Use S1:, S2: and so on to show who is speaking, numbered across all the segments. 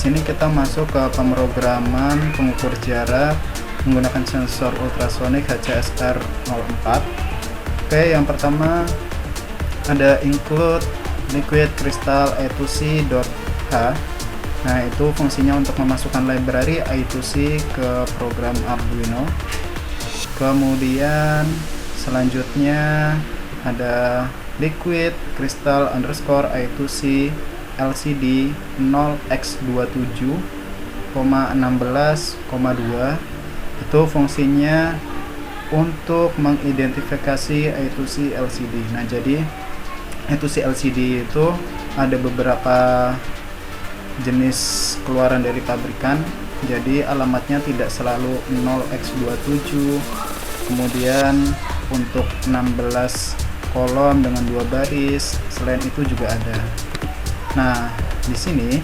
S1: sini kita masuk ke pemrograman pengukur jarak menggunakan sensor ultrasonik HCSR04. Oke, yang pertama ada include liquid crystal I2C.h. Nah, itu fungsinya untuk memasukkan library I2C ke program Arduino. Kemudian selanjutnya ada liquid crystal underscore I2C LCD 0x27,16,2. Itu fungsinya untuk mengidentifikasi I2C LCD. Nah, jadi I2C LCD itu ada beberapa jenis keluaran dari pabrikan, jadi alamatnya tidak selalu 0x27. Kemudian untuk 16 kolom dengan 2 baris, selain itu juga ada. Nah, di sini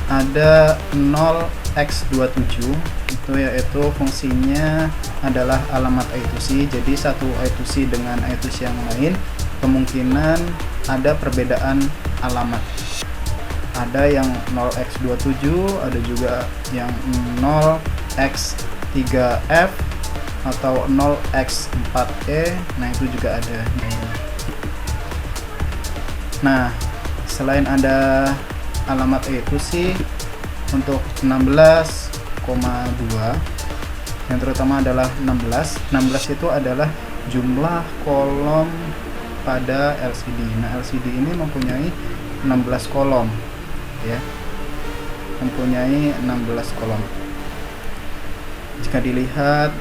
S1: ada 0x27, itu yaitu fungsinya adalah alamat I2C. Jadi satu I2C dengan I2C yang lain kemungkinan ada perbedaan alamat. Ada yang 0x27, ada juga yang 0x3f atau 0x4e. Nah, itu juga ada. Nah, selain ada alamat I2C untuk 16,2 yang terutama adalah 16 itu adalah jumlah kolom pada LCD. Nah, LCD ini mempunyai 16 kolom ya, mempunyai 16 kolom. Jika dilihat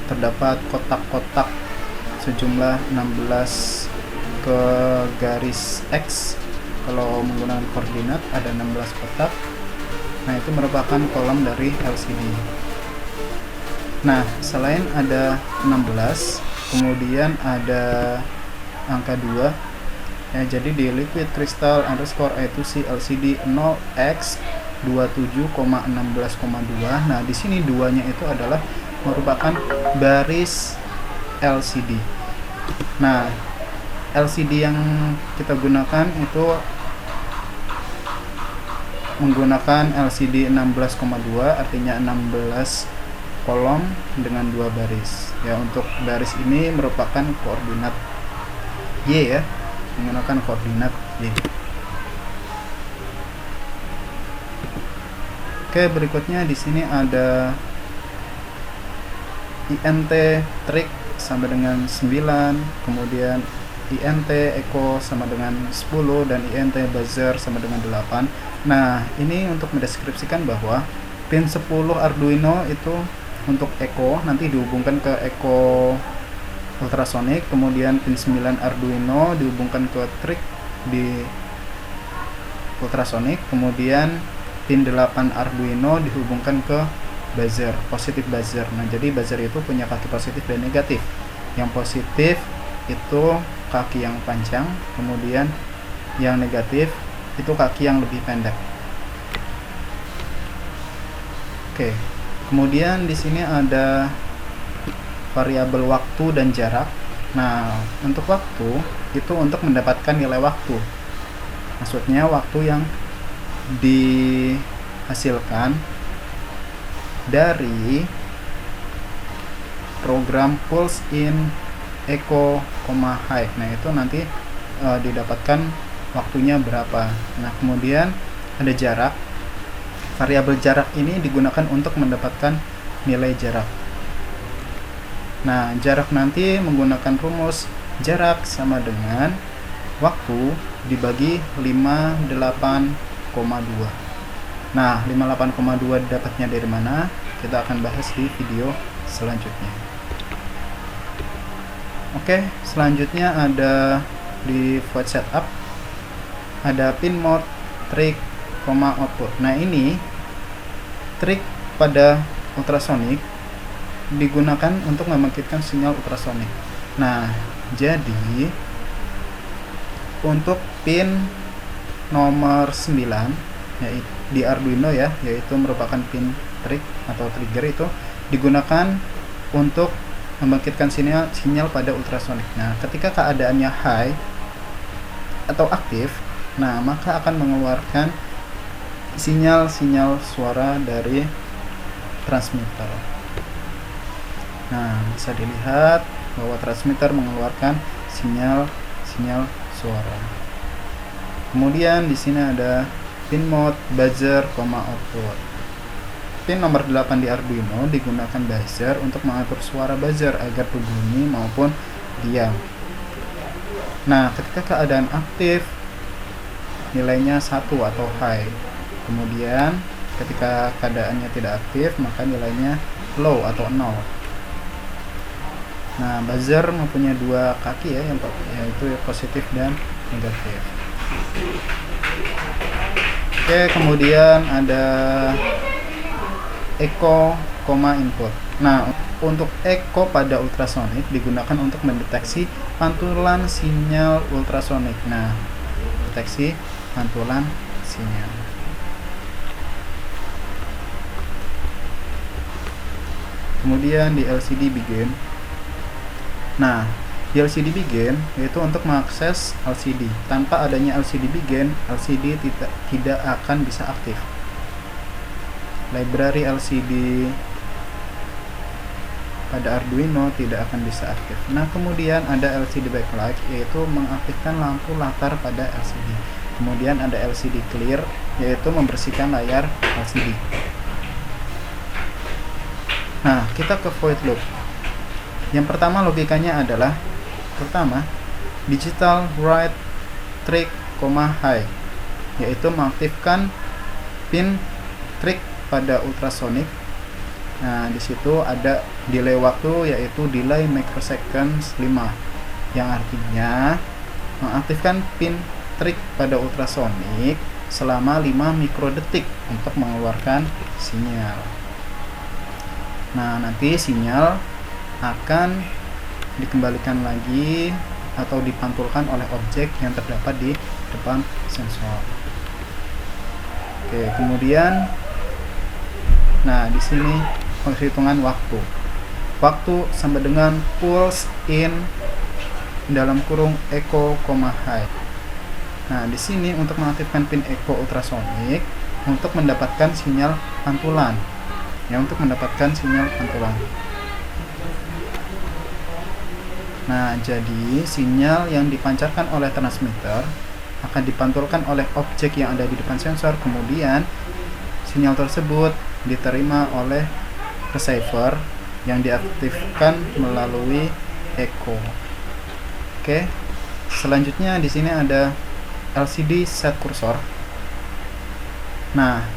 S1: terdapat kotak-kotak sejumlah 16 ke garis X. Kalau menggunakan koordinat ada 16 kotak. Nah, itu merupakan kolom dari LCD. Nah, selain ada 16, kemudian ada angka 2 ya, jadi di liquid crystal underscore I2C LCD 0x27,16,2. Nah, di sini 2-nya itu adalah merupakan baris LCD. Nah, LCD yang kita gunakan itu menggunakan LCD 16,2, artinya 16 kolom dengan 2 baris ya. Untuk baris ini merupakan koordinat Y ya, menggunakan koordinat Y. Oke, berikutnya di sini ada INT trig sama dengan 9, kemudian INT echo sama dengan 10, dan INT buzzer sama dengan 8. Nah, ini untuk mendeskripsikan bahwa pin 10 Arduino itu untuk echo nanti dihubungkan ke echo ultrasonic, kemudian pin 9 Arduino dihubungkan ke trig di ultrasonic, kemudian pin 8 Arduino dihubungkan ke buzzer, positif buzzer. Nah, jadi buzzer itu punya kaki positif dan negatif. Yang positif itu kaki yang panjang, kemudian yang negatif itu kaki yang lebih pendek. Oke. Kemudian di sini ada variabel waktu dan jarak. Nah, untuk waktu itu untuk mendapatkan nilai waktu. Maksudnya waktu yang dihasilkan dari program pulse in echo, high. Nah, itu nanti didapatkan waktunya berapa. Nah, kemudian ada jarak. Variabel jarak ini digunakan untuk mendapatkan nilai jarak. Nah, jarak nanti menggunakan rumus jarak sama dengan waktu dibagi 58,2. Nah, 58,2 dapatnya dari mana? Kita akan bahas di video selanjutnya. Oke, selanjutnya ada di void setup, ada pin mode, trig, output. Nah, ini trig pada ultrasonic digunakan untuk membangkitkan sinyal ultrasonic. Nah, jadi untuk pin nomor 9 yaitu di Arduino ya, yaitu merupakan pin trig atau trigger, itu digunakan untuk membangkitkan sinyal pada ultrasonic. Nah, ketika keadaannya high atau aktif, Nah, maka akan mengeluarkan sinyal-sinyal suara dari transmitter. Nah, bisa dilihat bahwa transmitter mengeluarkan sinyal suara. Kemudian di sini ada pin mode, buzzer, output. Pin nomor 8 di Arduino digunakan buzzer untuk mengatur suara buzzer agar berbunyi maupun diam. Nah, ketika keadaan aktif nilainya 1 atau high. Kemudian ketika keadaannya tidak aktif maka nilainya low atau 0. Nah, buzzer mempunyai dua kaki ya, yaitu positif dan negatif. Oke, kemudian ada echo, input. Nah, untuk echo pada ultrasonik digunakan untuk mendeteksi pantulan sinyal ultrasonik. Nah, deteksi pantulan sinyal. Kemudian di LCD begin. Nah, di LCD begin yaitu untuk mengakses LCD. Tanpa adanya LCD begin, LCD tidak akan bisa aktif. Library LCD pada Arduino tidak akan bisa aktif. Nah, kemudian ada LCD backlight yaitu mengaktifkan lampu latar pada LCD. Kemudian ada LCD clear yaitu membersihkan layar LCD. Nah, kita ke void loop. Yang pertama logikanya adalah digital write trick, high, yaitu mengaktifkan pin trick pada ultrasonic. Nah, di situ ada delay waktu yaitu delay microseconds 5, yang artinya mengaktifkan pin trick pada ultrasonic selama 5 mikrodetik untuk mengeluarkan sinyal. Nah, nanti sinyal akan dikembalikan lagi atau dipantulkan oleh objek yang terdapat di depan sensor. Oke, kemudian nah di sini penghitungan waktu. Waktu sama dengan pulse in dalam kurung echo, high. Nah, di sini untuk mengaktifkan pin echo ultrasonik untuk mendapatkan sinyal pantulan. Nah, jadi sinyal yang dipancarkan oleh transmitter akan dipantulkan oleh objek yang ada di depan sensor. Kemudian sinyal tersebut diterima oleh receiver yang diaktifkan melalui echo. Oke. Selanjutnya di sini ada LCD set cursor. Nah,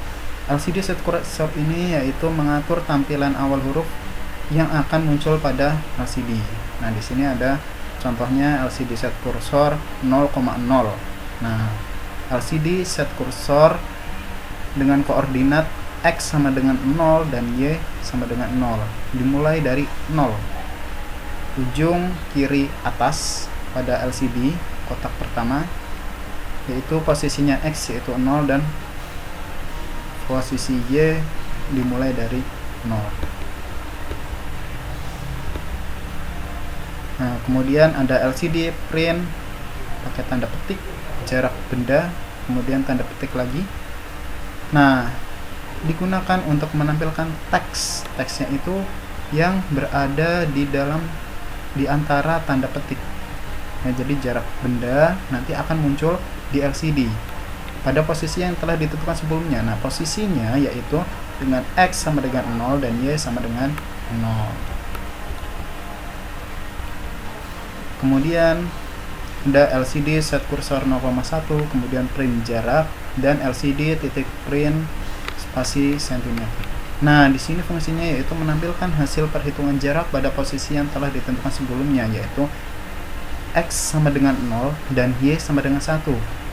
S1: LCD set cursor ini yaitu mengatur tampilan awal huruf yang akan muncul pada LCD. Nah, di sini ada contohnya LCD set cursor 0,0. Nah, LCD set cursor dengan koordinat X sama dengan 0 dan Y sama dengan 0. Dimulai dari 0. Ujung kiri atas pada LCD kotak pertama yaitu posisinya X yaitu 0 dan posisi Y dimulai dari 0. Nah, kemudian ada LCD print pakai tanda petik, jarak benda, kemudian tanda petik lagi. Nah, digunakan untuk menampilkan teks. Teksnya itu yang berada di antara tanda petik. Nah, jadi jarak benda nanti akan muncul di LCD pada posisi yang telah ditentukan sebelumnya. Nah, posisinya yaitu dengan X sama dengan 0 dan Y sama dengan 0. Kemudian ada LCD set cursor 0,1, kemudian print jarak, dan LCD titik print spasi sentimeter. Nah, di sini fungsinya yaitu menampilkan hasil perhitungan jarak pada posisi yang telah ditentukan sebelumnya, yaitu X sama dengan 0 dan Y sama dengan 1.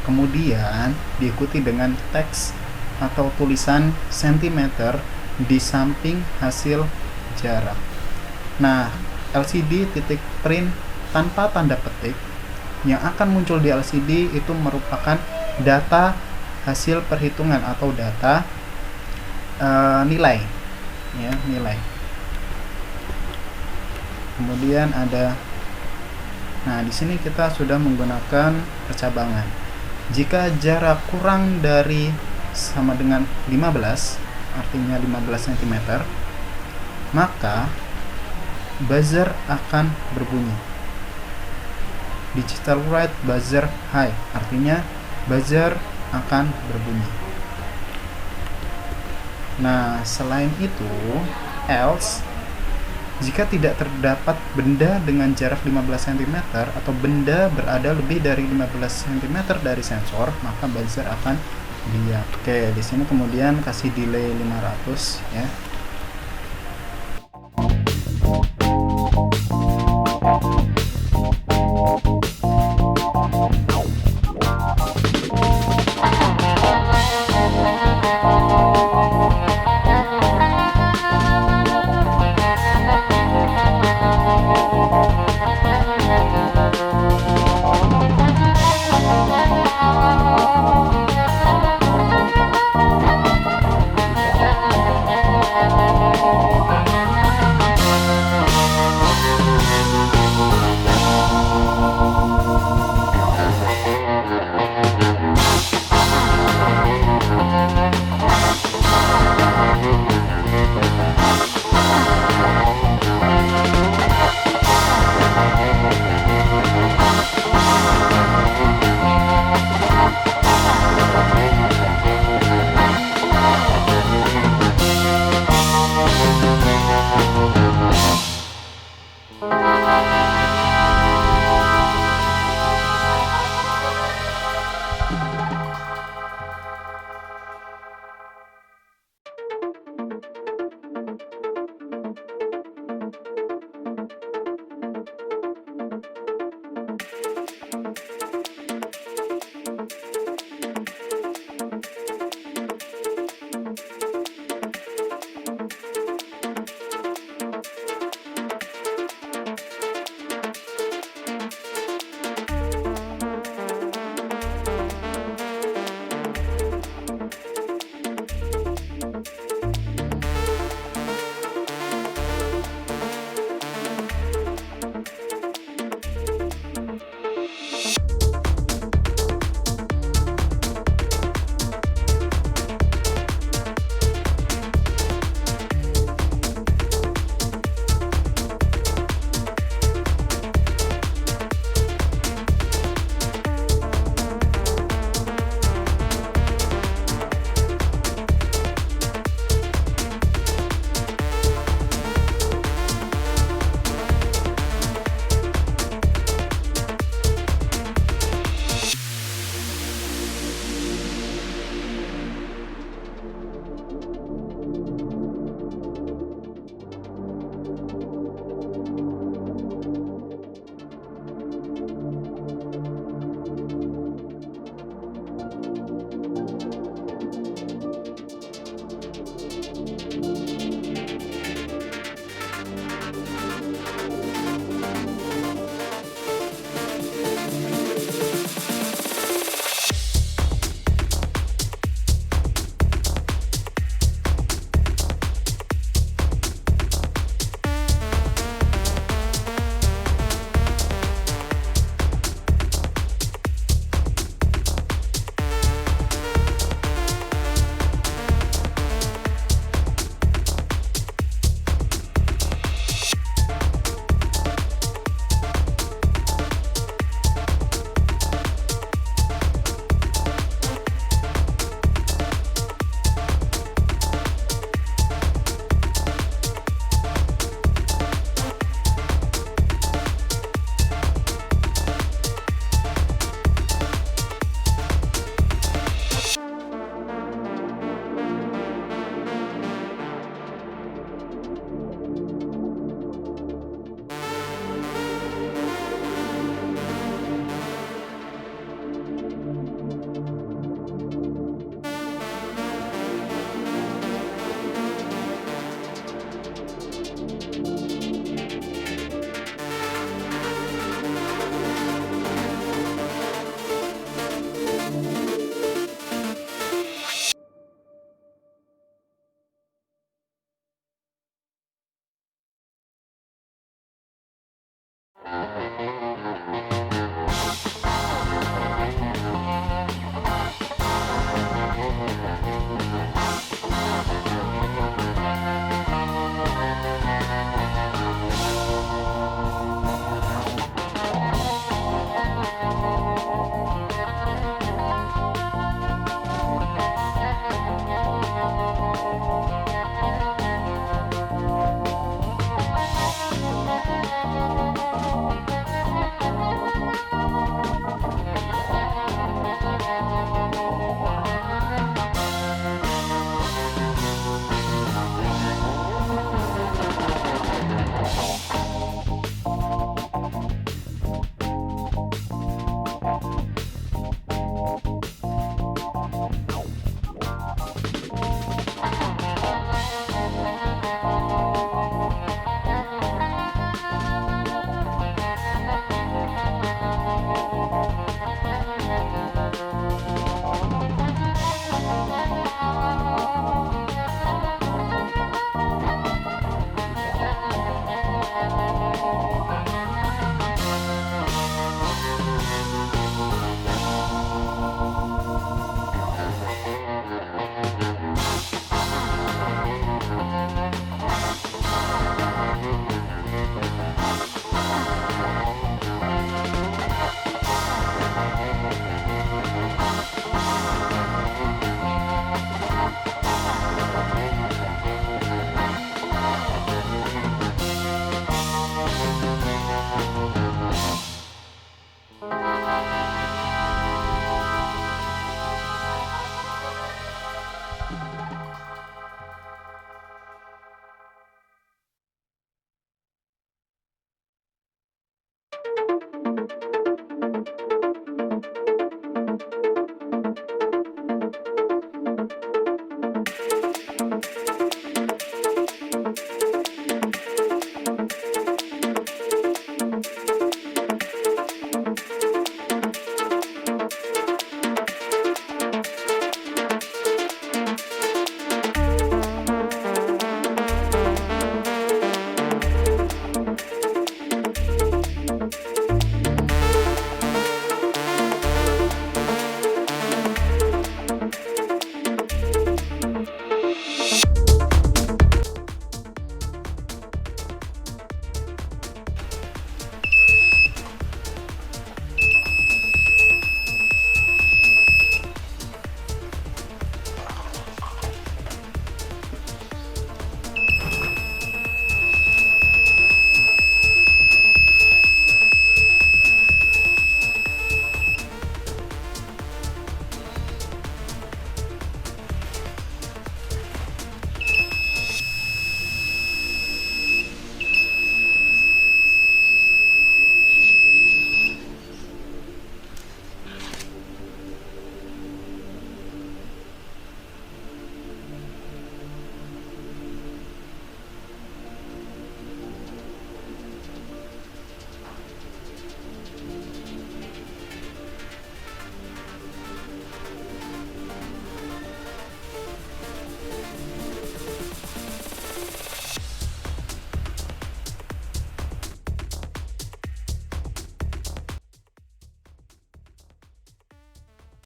S1: Kemudian diikuti dengan teks atau tulisan sentimeter di samping hasil jarak. Nah, LCD titik print tanpa tanda petik yang akan muncul di LCD itu merupakan data hasil perhitungan atau data nilai, ya, nilai. Kemudian ada, nah di sini kita sudah menggunakan percabangan. Jika jarak kurang dari sama dengan 15, artinya 15 cm, maka buzzer akan berbunyi. Digital write buzzer high, artinya buzzer akan berbunyi. Nah, selain itu, else, jika tidak terdapat benda dengan jarak 15 cm atau benda berada lebih dari 15 cm dari sensor, maka buzzer akan diam. Oke, di sini kemudian kasih delay 500 ya.